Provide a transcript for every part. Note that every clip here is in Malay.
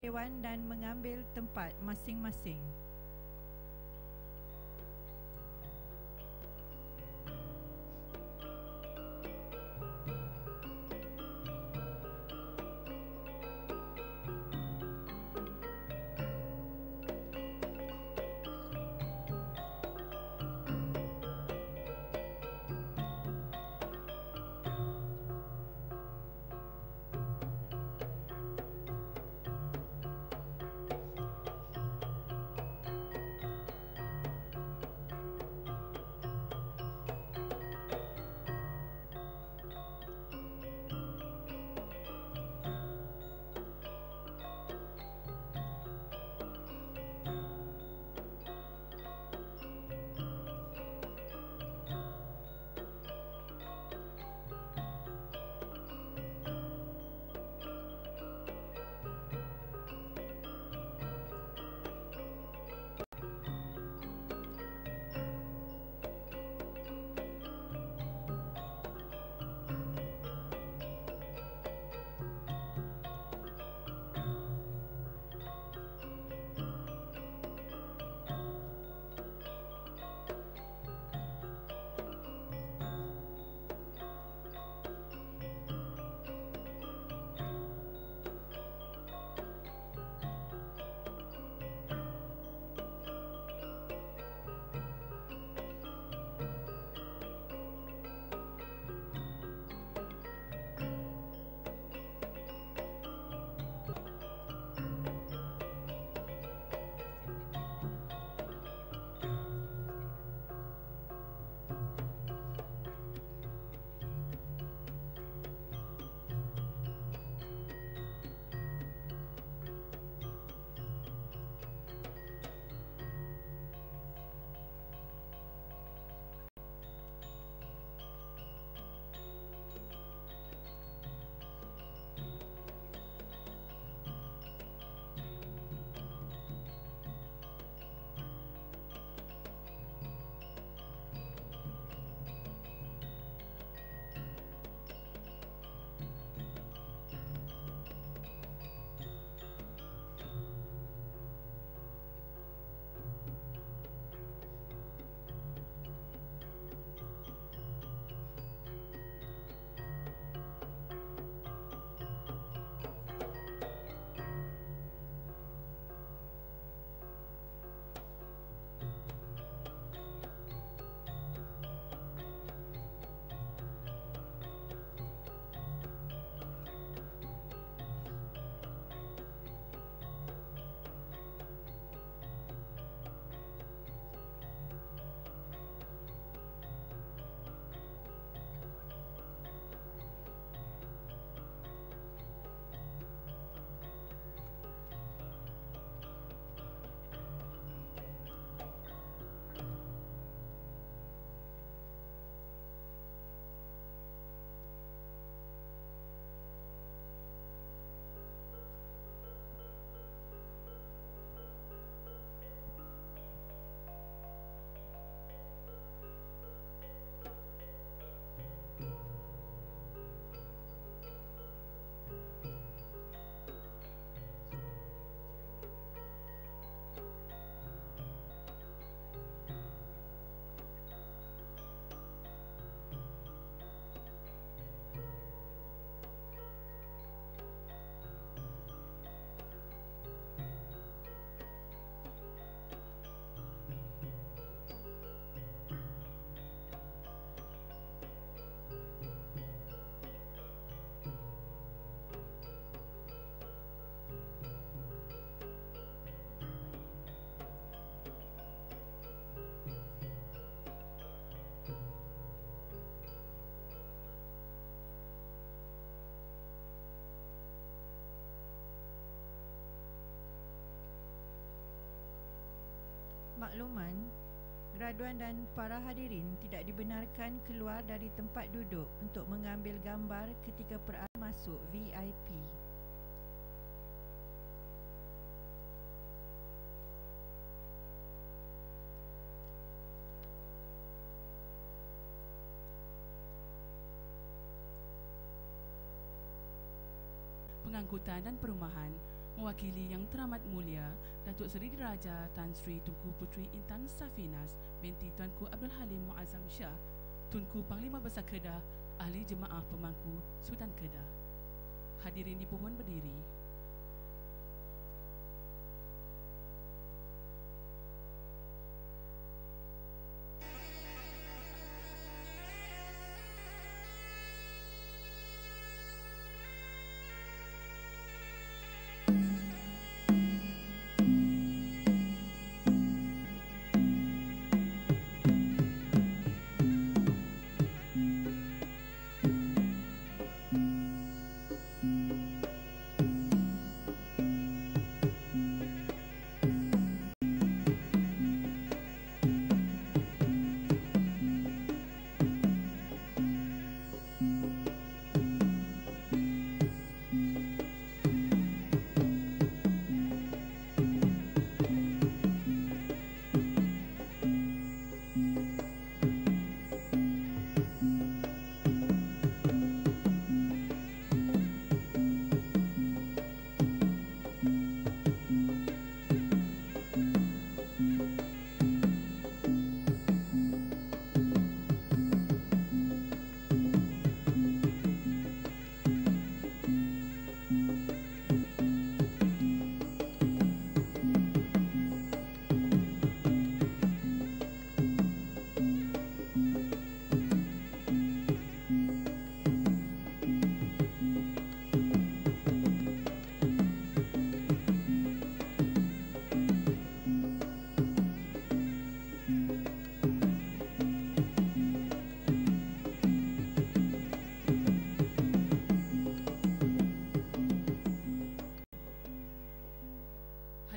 dewan dan mengambil tempat masing-masing. Makluman, graduan dan para hadirin tidak dibenarkan keluar dari tempat duduk untuk mengambil gambar ketika perayaan masuk VIP. Pengangkutan dan Perumahan mewakili Yang Teramat Mulia Datuk Seri Diraja Tan Sri Tunku Puteri Intan Safinas binti Tuanku Abdul Halim Muazzam Shah, Tunku Panglima Besar Kedah, Ahli Jemaah Pemangku Sultan Kedah. Hadirin dipohon berdiri.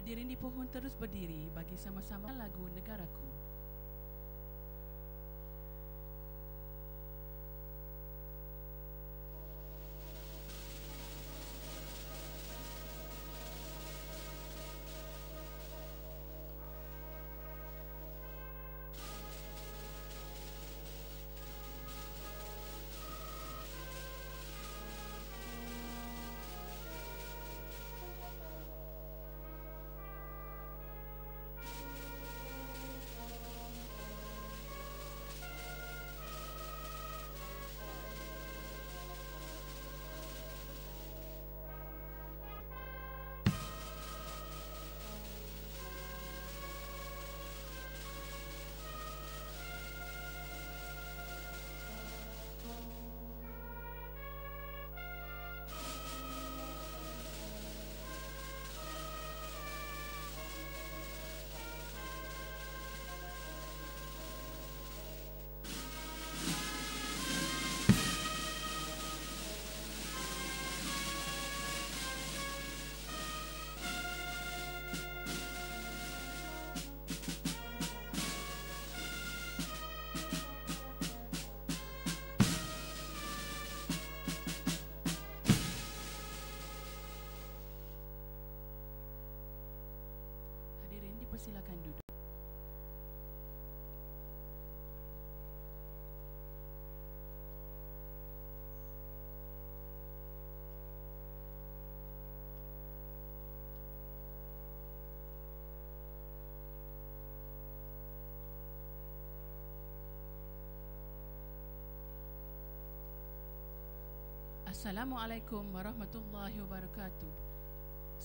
Hadirin dipohon terus berdiri bagi sama-sama lagu Negaraku. Silakan duduk. Assalamualaikum warahmatullahi wabarakatuh.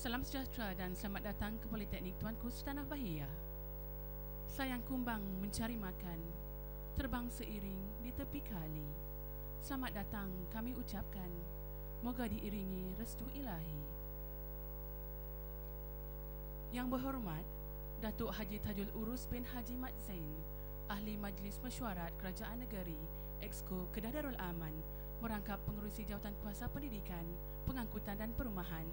Salam sejahtera dan selamat datang ke Politeknik Tuanku Sultanah Bahia. Sayang kumbang mencari makan, terbang seiring di tepi kali. Selamat datang kami ucapkan, moga diiringi restu ilahi. Yang berhormat Datuk Haji Tajul Urus bin Haji Mat Zain, Ahli Majlis Mesyuarat Kerajaan Negeri Exco Kedah Darul Aman, merangkap pengerusi Jawatan Kuasa Pendidikan, Pengangkutan dan Perumahan,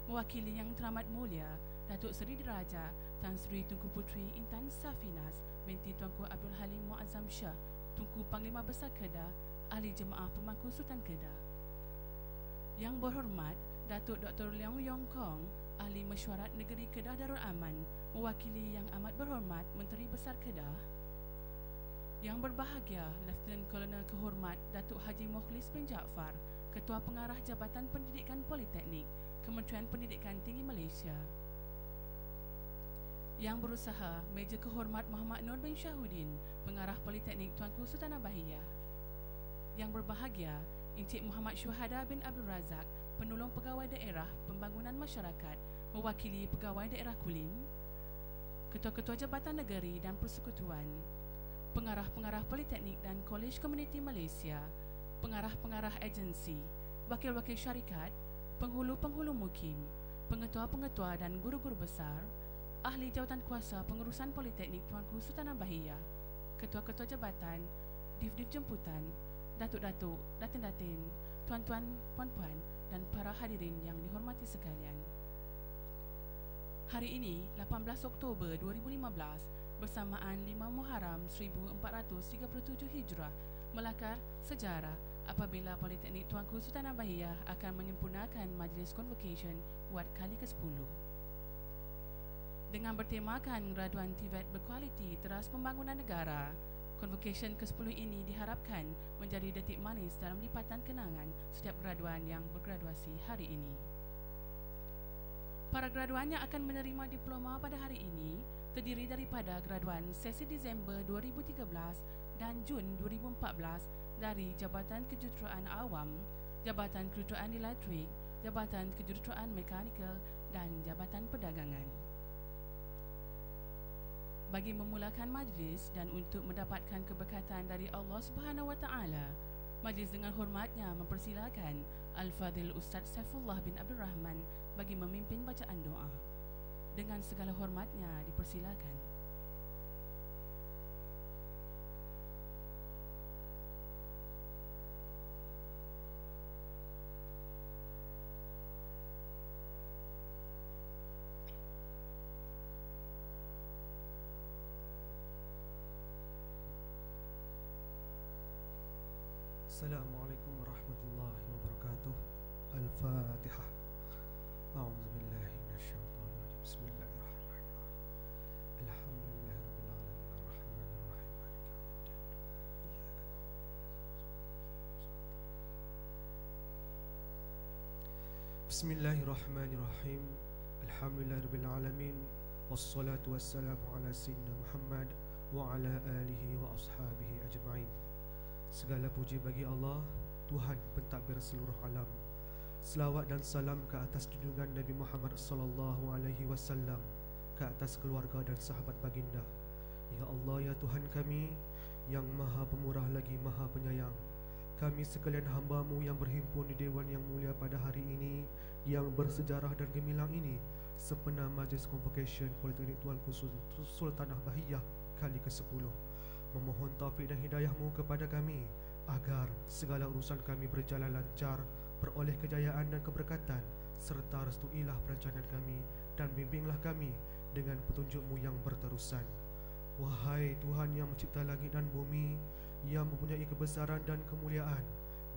mewakili Yang Teramat Mulia Datuk Seri Diraja Tan Sri Tunku Puteri Intan Safinas binti Tuanku Abdul Halim Muazzam Shah, Tunku Panglima Besar Kedah, Ahli Jemaah Pemangku Sultan Kedah. Yang berhormat Datuk Dr. Leong Yong Kong, Ahli Mesyuarat Negeri Kedah Darul Aman, mewakili Yang Amat Berhormat Menteri Besar Kedah. Yang berbahagia Lieutenant Kolonel Kehormat Datuk Haji Mukhlis bin Jaafar, Ketua Pengarah Jabatan Pendidikan Politeknik, Kementerian Pendidikan Tinggi Malaysia. Yang berusaha Meja Kehormat Muhammad Nur bin Syahuddin, Pengarah Politeknik Tuanku Sultanah Bahiyah. Yang berbahagia Encik Muhammad Syuhada bin Abdul Razak, Penolong Pegawai Daerah Pembangunan Masyarakat, mewakili Pegawai Daerah Kulim, Ketua-Ketua Jabatan Negeri dan Persekutuan, Pengarah-pengarah Politeknik dan Kolej Komuniti Malaysia, Pengarah-pengarah agensi, Wakil-wakil syarikat, Penghulu-penghulu mukim, Pengetua-pengetua dan guru-guru besar, Ahli Jawatan Kuasa Pengurusan Politeknik Tuanku Sultanah Bahiyah, Ketua-ketua Jabatan, Div-div Jemputan, Datuk-datuk, datin-datin, tuan-tuan, puan-puan dan para hadirin yang dihormati sekalian. Hari ini, 18 Oktober 2015, bersamaan 5 Muharram 1437 Hijrah, melakar sejarah apabila Politeknik Tuanku Sultanah Bahiyah akan menyempurnakan Majlis Convocation buat kali ke-10. Dengan bertemakan graduan TVET berkualiti teras pembangunan negara, Convocation ke-10 ini diharapkan menjadi detik manis dalam lipatan kenangan setiap graduan yang bergraduasi hari ini. Para graduan yang akan menerima diploma pada hari ini terdiri daripada graduan sesi Disember 2013 dan Jun 2014 dari Jabatan Kejuruteraan Awam, Jabatan Kejuruteraan Elektrik, Jabatan Kejuruteraan Mekanikal dan Jabatan Perdagangan. Bagi memulakan majlis dan untuk mendapatkan keberkatan dari Allah Subhanahu Wa Taala, majlis dengan hormatnya mempersilakan Al-Fadhil Ustaz Saifullah bin Abdul Rahman bagi memimpin bacaan doa. Dengan segala hormatnya dipersilakan. Assalamualaikum warahmatullahi wabarakatuh. Al-Fatihah. A'udzu billahi minasyaitonir rajim. Bismillahirrahmanirrahim. Alhamdulillahirabbil alamin arrahmanir rahim maliki yaumiddin. Bismillahirrahmanirrahim. Alhamdulillahirabbil alamin wassalatu wassalamu ala sayyidina Muhammad wa ala alihi wa ashabihi ajma'in. Segala puji bagi Allah, Tuhan pentadbir seluruh alam. Selawat dan salam ke atas junjungan Nabi Muhammad sallallahu alaihi wasallam, ke atas keluarga dan sahabat baginda. Ya Allah, ya Tuhan kami yang Maha Pemurah lagi Maha Penyayang, kami sekalian hamba-Mu yang berhimpun di dewan yang mulia pada hari ini, yang bersejarah dan gemilang ini, sempena Majlis Convocation Politeknik Tuanku Sultanah Bahiyah kali ke-10. Memohon taufik dan hidayah-Mu kepada kami agar segala urusan kami berjalan lancar, beroleh kejayaan dan keberkatan, serta restu ilah perancangan kami, dan bimbinglah kami dengan petunjuk-Mu yang berterusan. Wahai Tuhan yang mencipta langit dan bumi, yang mempunyai kebesaran dan kemuliaan,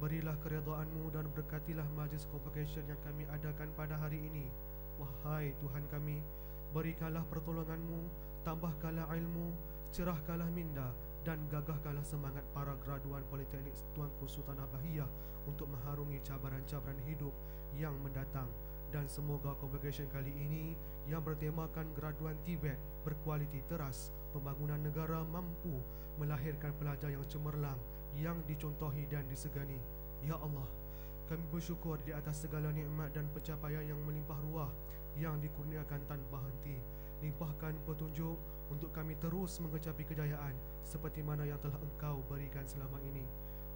berilah keredaan-Mu dan berkatilah majlis convocation yang kami adakan pada hari ini. Wahai Tuhan kami, berikanlah pertolongan-Mu, tambahkanlah ilmu, cerahkanlah minda dan gagahkanlah semangat para graduan Politeknik Tuanku Sultanah Bahiyah untuk mengharungi cabaran-cabaran hidup yang mendatang. Dan semoga convocation kali ini yang bertemakan graduan TVET berkualiti teras pembangunan negara mampu melahirkan pelajar yang cemerlang, yang dicontohi dan disegani. Ya Allah, kami bersyukur di atas segala nikmat dan pencapaian yang melimpah ruah yang dikurniakan tanpa henti. Limpahkan petunjuk untuk kami terus mengecapi kejayaan seperti mana yang telah Engkau berikan selama ini.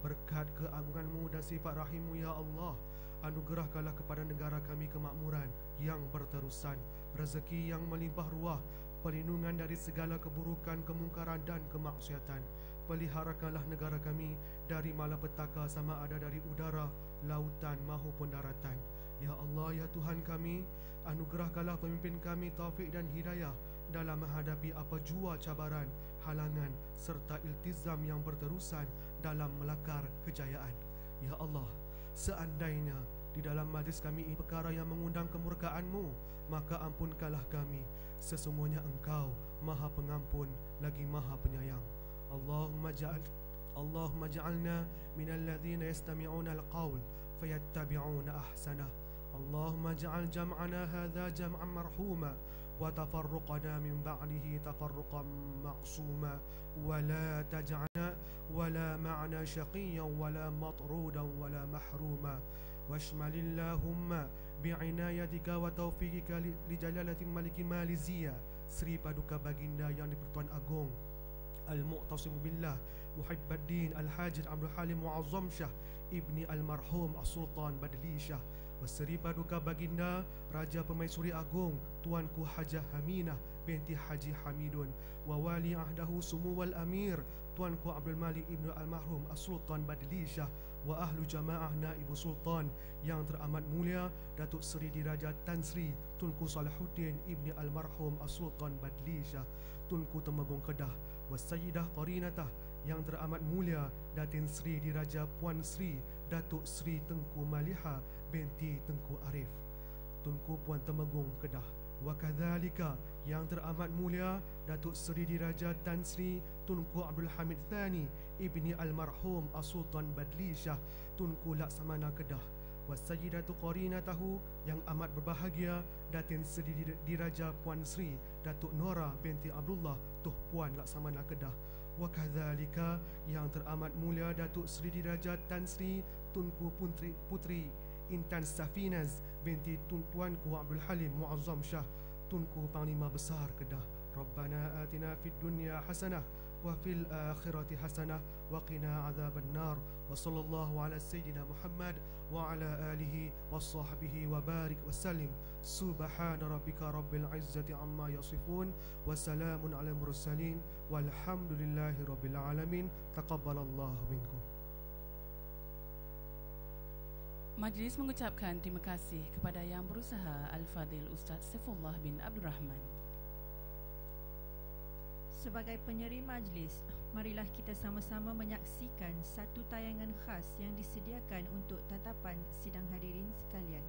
Berkat keagungan-Mu dan sifat rahim-Mu, ya Allah, anugerahkanlah kepada negara kami kemakmuran yang berterusan, rezeki yang melimpah ruah, perlindungan dari segala keburukan, kemungkaran dan kemaksiatan. Peliharakanlah negara kami dari malapetaka, sama ada dari udara, lautan maupun daratan. Ya Allah, ya Tuhan kami, anugerahkanlah pemimpin kami taufik dan hidayah dalam menghadapi apa jua cabaran, halangan serta iltizam yang berterusan dalam melakar kejayaan. Ya Allah, seandainya di dalam majlis kami ini perkara yang mengundang kemurkaan-Mu, maka ampunkanlah kami. Sesungguhnya Engkau Maha Pengampun lagi Maha Penyayang. Allahumma ja'alna minal ladzina yastami'una al-qaul fayattabi'una ahsanah. اللهم اجعل جمعنا هذا جمعا مرحوما وتفرقنا من بعده تفرقا معصوما ولا تجعلنا ولا معنا شقيا ولا مطرودا ولا محروما واشمل اللهم بعنايتك وتوفيقك لجلالة ملك ماليزيا Sri Paduka Baginda Yang di-Pertuan Agong Al-Mu'tasim Billah Muhibbuddin Al-Hajid Abdul Halim Muazzam Shah Ibni Al-Marhum As-Sultan Badli Shah Sri Paduka Baginda Raja Permaisuri Agong Tuanku Hajah Haminah binti Haji Hamidun wa wali ahdahu Sumuwal Amir Tuanku Abdul Malik Ibnu Al-Marhum As-Sultan Badli Shah wa ahlu jamaah Naibu Sultan yang teramat mulia Datuk Seri Diraja Tan Sri Tunku Salahuddin Ibni Almarhum As-Sultan Badli Shah Tunku Temenggung Kedah wa Sayyidah Qarinatah yang teramat mulia Datin Sri Diraja Puan Sri Datuk Sri Tengku Maliha binti Tengku Arif Tunku Puan Temenggung Kedah wa kadzalika yang teramat mulia Datuk Seri Diraja Tan Sri Tunku Abdul Hamid Thani Ibni Almarhum As-Sultan Badli Shah Tunku Laksamana Kedah wa Sayyidatu Qarinatahu yang amat berbahagia Datin Seri Diraja Puan Sri Datuk Nora binti Abdullah Tuh Puan Laksamana Kedah wa kadzalika yang teramat mulia Datuk Seri Diraja Tan Sri Tunku Putri Intan Safinaz binti Tuanku Abdul Halim Muazzam Shah Tunku Panglima Besar Kedah Rabbana atina fid dunya hasanah wa fil akhirati hasanah wa qina adzaban nar wa sallallahu ala sayyidina Muhammad wa ala alihi wa sahbihi wa barik wa sallim subhana rabbika rabbil izzati amma yasifun wa salamun ala mursalin walhamdulillahi rabbil alamin taqabbalallahu minkum. Majlis mengucapkan terima kasih kepada Yang Berusaha Al-Fadhil Ustaz Saifullah bin Abdul Rahman. Sebagai penyeri majlis, marilah kita sama-sama menyaksikan satu tayangan khas yang disediakan untuk tatapan sidang hadirin sekalian.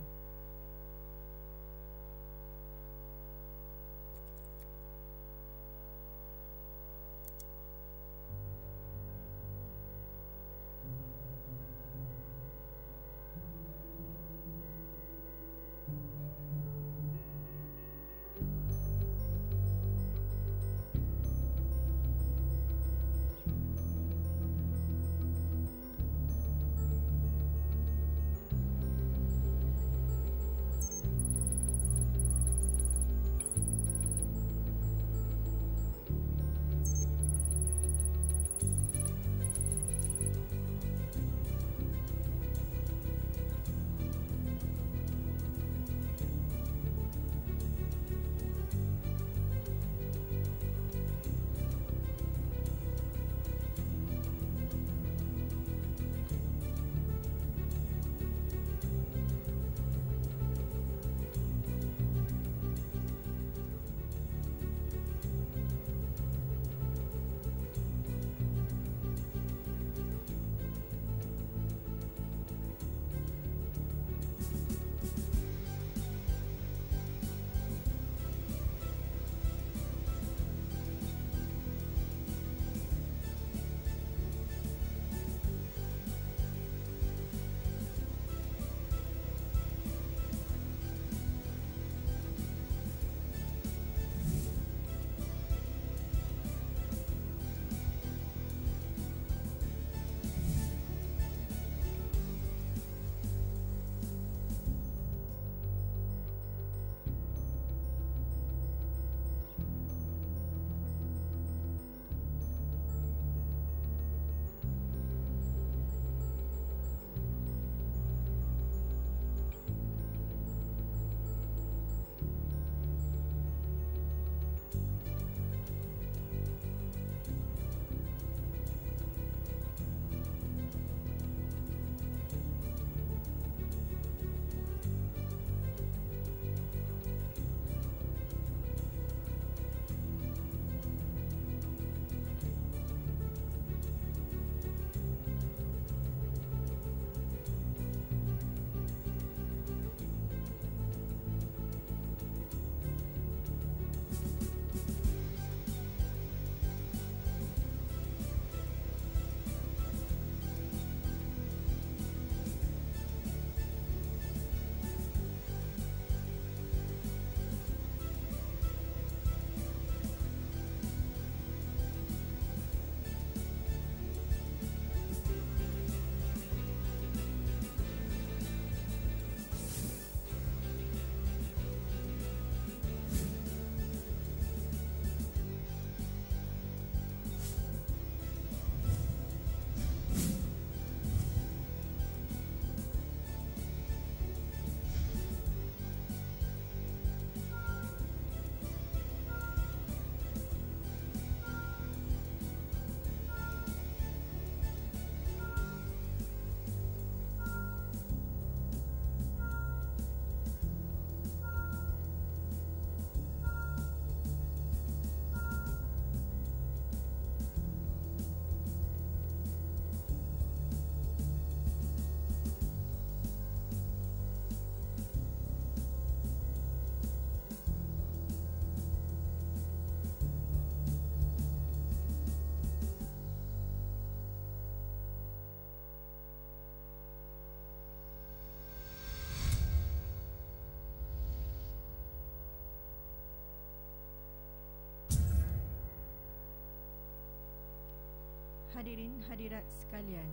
hadirin hadirat sekalian,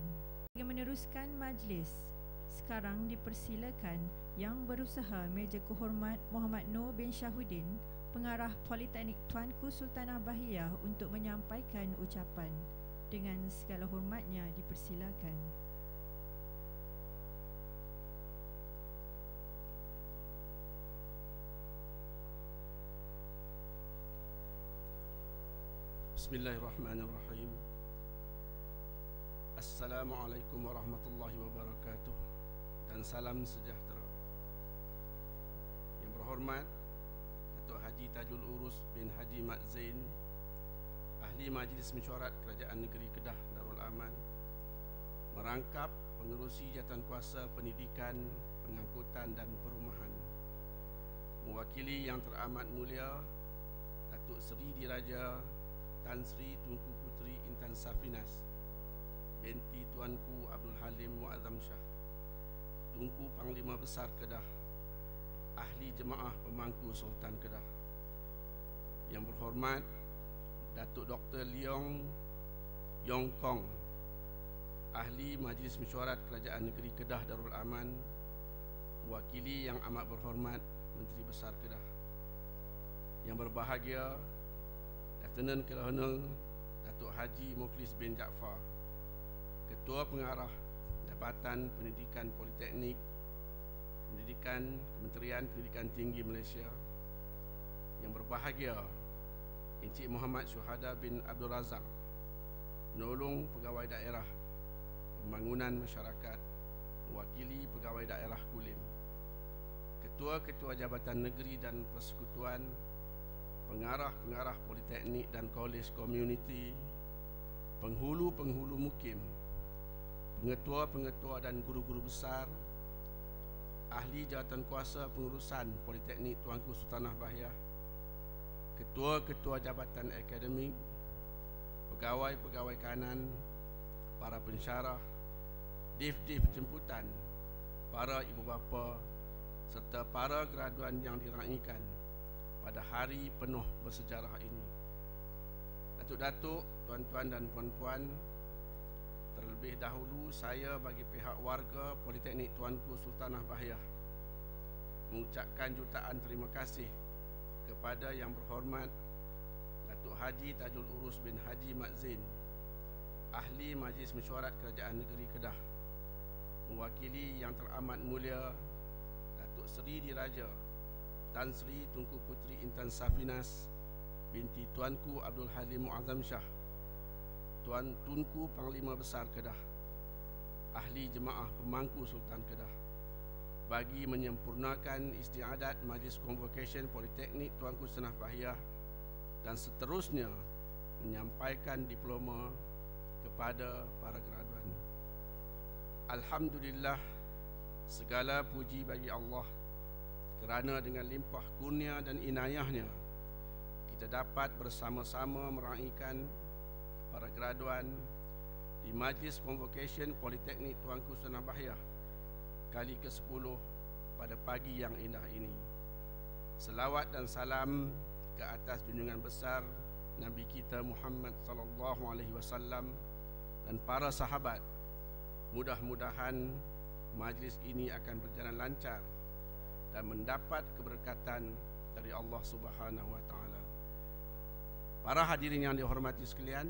bagi meneruskan majlis, sekarang dipersilakan Yang Berusaha Meja Kehormat Muhammad Noor bin Syahuddin, Pengarah Politeknik Tuanku Sultanah Bahiyah, untuk menyampaikan ucapan. Dengan segala hormatnya dipersilakan. Bismillahirrahmanirrahim. Assalamualaikum warahmatullahi wabarakatuh, dan salam sejahtera. Yang berhormat Datuk Haji Tajul Urus bin Haji Mat Zain, Ahli Majlis Mesyuarat Kerajaan Negeri Kedah Darul Aman, merangkap pengerusi jawatankuasa pendidikan, pengangkutan dan perumahan, mewakili Yang Teramat Mulia Datuk Seri Diraja Tan Sri Tunku Puteri Intan Safinas binti Tuanku Abdul Halim Muazzam Shah, Tunku Panglima Besar Kedah, Ahli Jemaah Pemangku Sultan Kedah. Yang berhormat Datuk Dr. Leong Yong Kong, Ahli Majlis Mesyuarat Kerajaan Negeri Kedah Darul Aman, mewakili Yang Amat Berhormat Menteri Besar Kedah. Yang berbahagia Lieutenant Colonel Datuk Haji Mukhlis bin Jaafar, Ketua Pengarah Jabatan Pendidikan Politeknik Kementerian Pendidikan Tinggi Malaysia. Yang berbahagia Encik Muhammad Syuhada bin Abdul Razak, Penolong Pegawai Daerah Pembangunan Masyarakat, mewakili Pegawai Daerah Kulim, Ketua-Ketua Jabatan Negeri dan Persekutuan, Pengarah-pengarah Politeknik dan Kolej Komuniti, Penghulu-penghulu Mukim, Pengetua-pengetua dan guru-guru besar, Ahli Jawatankuasa Pengurusan Politeknik Tuanku Sultanah Bahiyah, Ketua-ketua Jabatan Akademik, Pegawai-pegawai kanan, para pensyarah, div-div jemputan, para ibu bapa, serta para graduan yang diraikan pada hari penuh bersejarah ini. Datuk-datuk, tuan-tuan dan puan-puan, terlebih dahulu saya bagi pihak warga Politeknik Tuanku Sultanah Bahiyah mengucapkan jutaan terima kasih kepada Yang Berhormat Datuk Haji Tajul Urus bin Haji Mat Zain, Ahli Majlis Mesyuarat Kerajaan Negeri Kedah, mewakili Yang Teramat Mulia Datuk Seri Diraja Tan Sri Tunku Puteri Intan Safinas binti Tuanku Abdul Halim Muazzam Shah, Tunku Panglima Besar Kedah, Ahli Jemaah Pemangku Sultan Kedah, bagi menyempurnakan istiadat Majlis Convocation Politeknik Tuanku Sultanah Bahiyah, dan seterusnya menyampaikan diploma kepada para graduan. Alhamdulillah, segala puji bagi Allah kerana dengan limpah kurnia dan inayahnya kita dapat bersama-sama meraihkan para graduan di Majlis Convocation Politeknik Tuanku Sultanah Bahiyah kali ke-10 pada pagi yang indah ini. Selawat dan salam ke atas junjungan besar Nabi kita Muhammad sallallahu alaihi wasallam dan para sahabat. Mudah-mudahan majlis ini akan berjalan lancar dan mendapat keberkatan dari Allah Subhanahu wa taala. Para hadirin yang dihormati sekalian,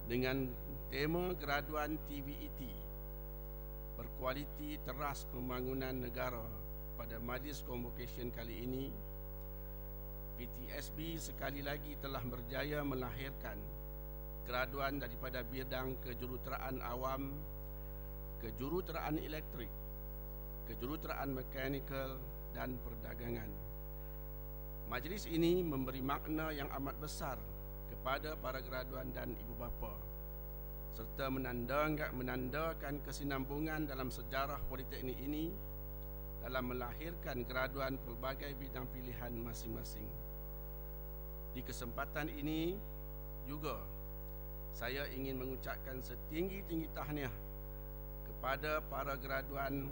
dengan tema graduan TVET berkualiti teras pembangunan negara pada Majlis Convocation kali ini, PTSB sekali lagi telah berjaya melahirkan graduan daripada bidang kejuruteraan awam, kejuruteraan elektrik, kejuruteraan mekanikal dan perdagangan. Majlis ini memberi makna yang amat besar kepada para graduan dan ibu bapa, serta menandakan kesinambungan dalam sejarah politeknik ini dalam melahirkan graduan pelbagai bidang pilihan masing-masing. Di kesempatan ini juga saya ingin mengucapkan setinggi-tinggi tahniah kepada para graduan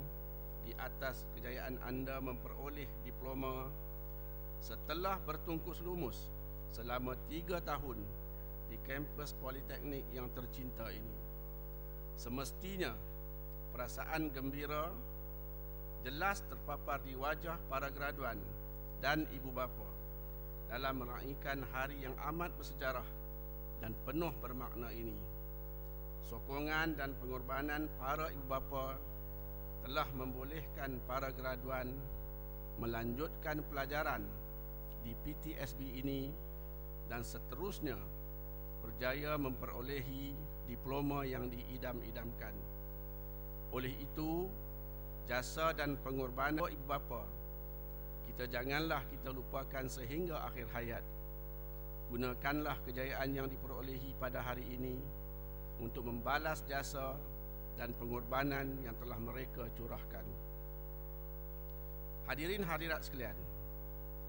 di atas kejayaan anda memperoleh diploma setelah bertungkus lumus selama 3 tahun di di kampus politeknik yang tercinta ini. Semestinya perasaan gembira jelas terpapar di wajah para graduan dan ibu bapa dalam meraihkan hari yang amat bersejarah dan penuh bermakna ini. Sokongan dan pengorbanan para ibu bapa telah membolehkan para graduan melanjutkan pelajaran di PTSB ini dan seterusnya berjaya memperolehi diploma yang diidam-idamkan. Oleh itu, jasa dan pengorbanan ibu bapa janganlah kita lupakan sehingga akhir hayat. Gunakanlah kejayaan yang diperolehi pada hari ini untuk membalas jasa dan pengorbanan yang telah mereka curahkan. Hadirin hadirat sekalian,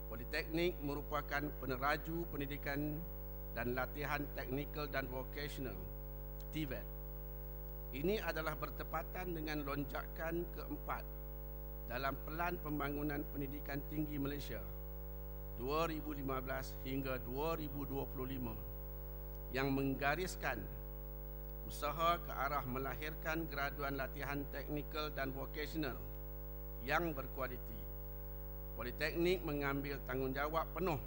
Politeknik merupakan peneraju pendidikan dan latihan teknikal dan vocational (TVET). Ini adalah bertepatan dengan lonjakan keempat dalam Pelan Pembangunan Pendidikan Tinggi Malaysia 2015 hingga 2025 yang menggariskan usaha ke arah melahirkan graduan latihan teknikal dan vocational yang berkualiti. Politeknik mengambil tanggungjawab penuh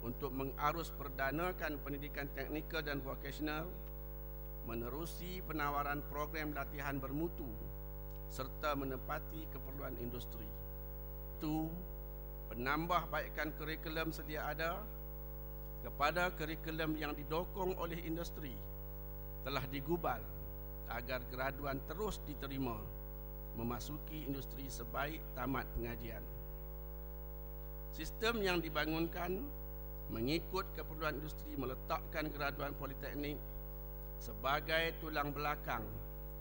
untuk mengarus perdanakan pendidikan teknikal dan vocational, menerusi penawaran program latihan bermutu serta menepati keperluan industri. Itu penambahbaikan kurikulum sedia ada kepada kurikulum yang didokong oleh industri telah digubal agar graduan terus diterima memasuki industri sebaik tamat pengajian. Sistem yang dibangunkan mengikut keperluan industri meletakkan graduan politeknik sebagai tulang belakang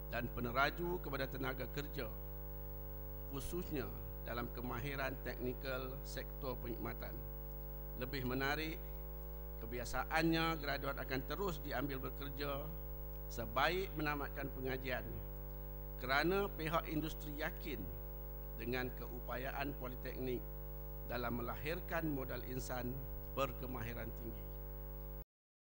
dan peneraju kepada tenaga kerja, khususnya dalam kemahiran teknikal sektor perkhidmatan. Lebih menarik, kebiasaannya graduat akan terus diambil bekerja sebaik menamatkan pengajian kerana pihak industri yakin dengan keupayaan politeknik dalam melahirkan modal insan berkemahiran tinggi.